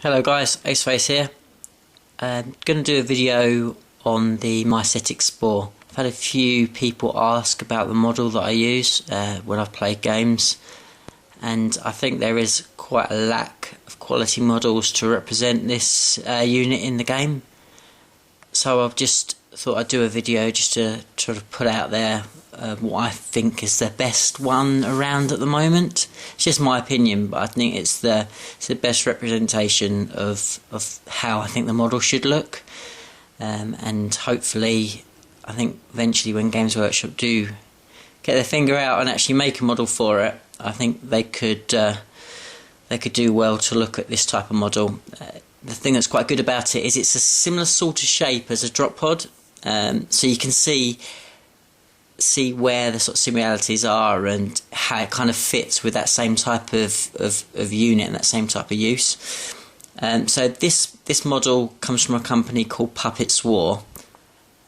Hello guys, Aceface here. I'm going to do a video on the Mycetic Spore. I've had a few people ask about the model that I use when I play games, and I think there is quite a lack of quality models to represent this unit in the game. So I've just thought I'd do a video just to sort of put out there what I think is the best one around at the moment. It's just my opinion, but I think it's the best representation of how I think the model should look. And hopefully, I think eventually when Games Workshop do get their finger out and actually make a model for it, I think they could do well to look at this type of model. The thing that's quite good about it is it's a similar sort of shape as a drop pod, so you can see where the sort of similarities are and how it kind of fits with that same type of unit and that same type of use. So this model comes from a company called Puppet Spore,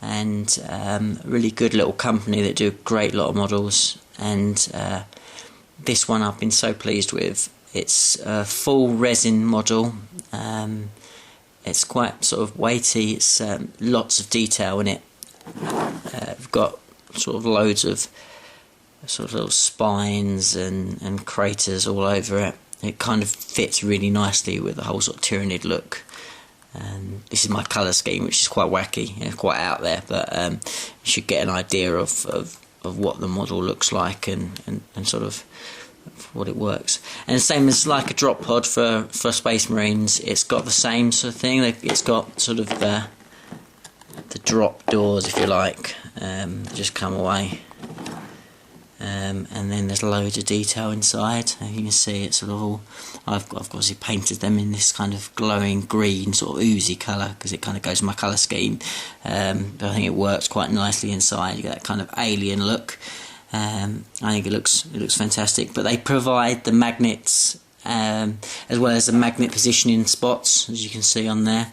and a really good little company that do a great lot of models, and this one I've been so pleased with. It's a full resin model. It's quite sort of weighty. It's lots of detail in it. We've got sort of loads of sort of little spines and craters all over it. It kind of fits really nicely with the whole sort of Tyranid look. This is my colour scheme, which is quite wacky, quite out there, but you should get an idea of what the model looks like and sort of what it works. And the same as like a drop pod for Space Marines, it's got the same sort of thing. It's got sort of the drop doors, if you like, that just come away, and then there's loads of detail inside. You can see it's sort of all, I've obviously painted them in this kind of glowing green sort of oozy colour because it kind of goes with my colour scheme, but I think it works quite nicely inside. You get that kind of alien look. I think it looks fantastic, but they provide the magnets as well as the magnet positioning spots, as you can see on there,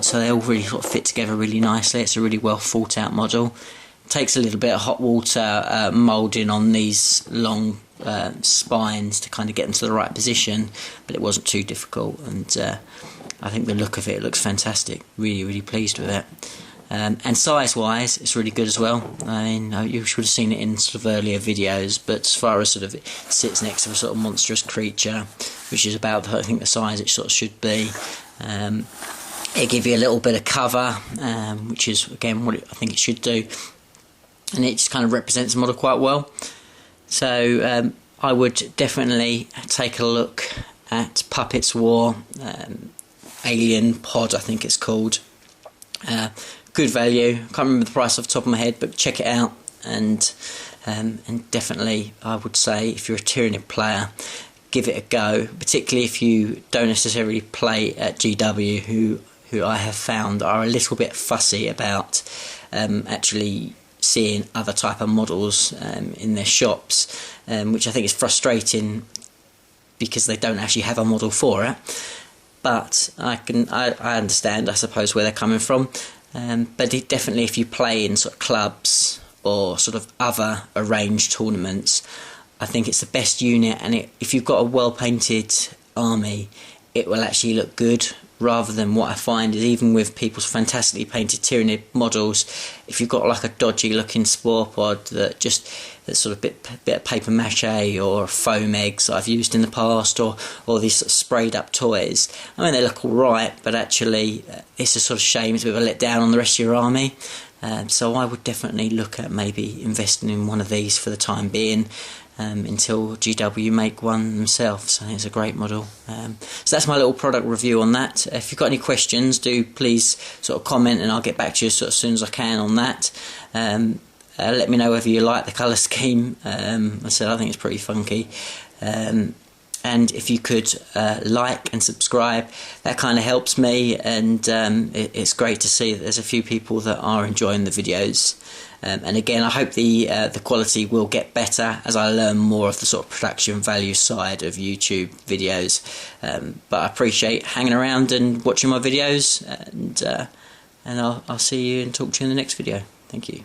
so they all really sort of fit together really nicely. It's a really well thought out model. It takes a little bit of hot water moulding on these long spines to kind of get them to the right position, but it wasn't too difficult, and I think the look of it looks fantastic. Really pleased with it. And size-wise, it's really good as well. I mean, you should have seen it in sort of earlier videos, but as far as sort of it sits next to a sort of monstrous creature, which is about, I think, the size it sort of should be. It gives you a little bit of cover, which is, again, what I think it should do. And it just kind of represents the model quite well. So I would definitely take a look at Puppet Spore, Alien Pod, I think it's called. Good value. Can't remember the price off the top of my head, but check it out. And definitely, I would say, if you're a Tyranid player, give it a go. Particularly if you don't necessarily play at GW, who I have found are a little bit fussy about actually seeing other type of models in their shops, which I think is frustrating because they don't actually have a model for it. But I understand, I suppose, where they're coming from. But definitely, if you play in sort of clubs or sort of other arranged tournaments, I think it's the best unit. And if you've got a well-painted army, it will actually look good. Rather than what I find is, even with people's fantastically painted Tyranid models, if you've got like a dodgy looking spore pod that's sort of bit of paper mache or foam eggs that I've used in the past, or these sort of sprayed up toys, I mean, they look alright, but actually it's a sort of shame, it's a bit of a letdown on the rest of your army. So I would definitely look at maybe investing in one of these for the time being, until GW make one themselves. I think it's a great model. So that's my little product review on that. If you've got any questions, do please sort of comment, and I'll get back to you sort of as soon as I can on that. Let me know whether you like the colour scheme. I said I think it's pretty funky. And if you could like and subscribe, that kind of helps me, and it's great to see that there's a few people that are enjoying the videos. And again, I hope the quality will get better as I learn more of the sort of production value side of YouTube videos. But I appreciate hanging around and watching my videos, and I'll see you and talk to you in the next video. Thank you.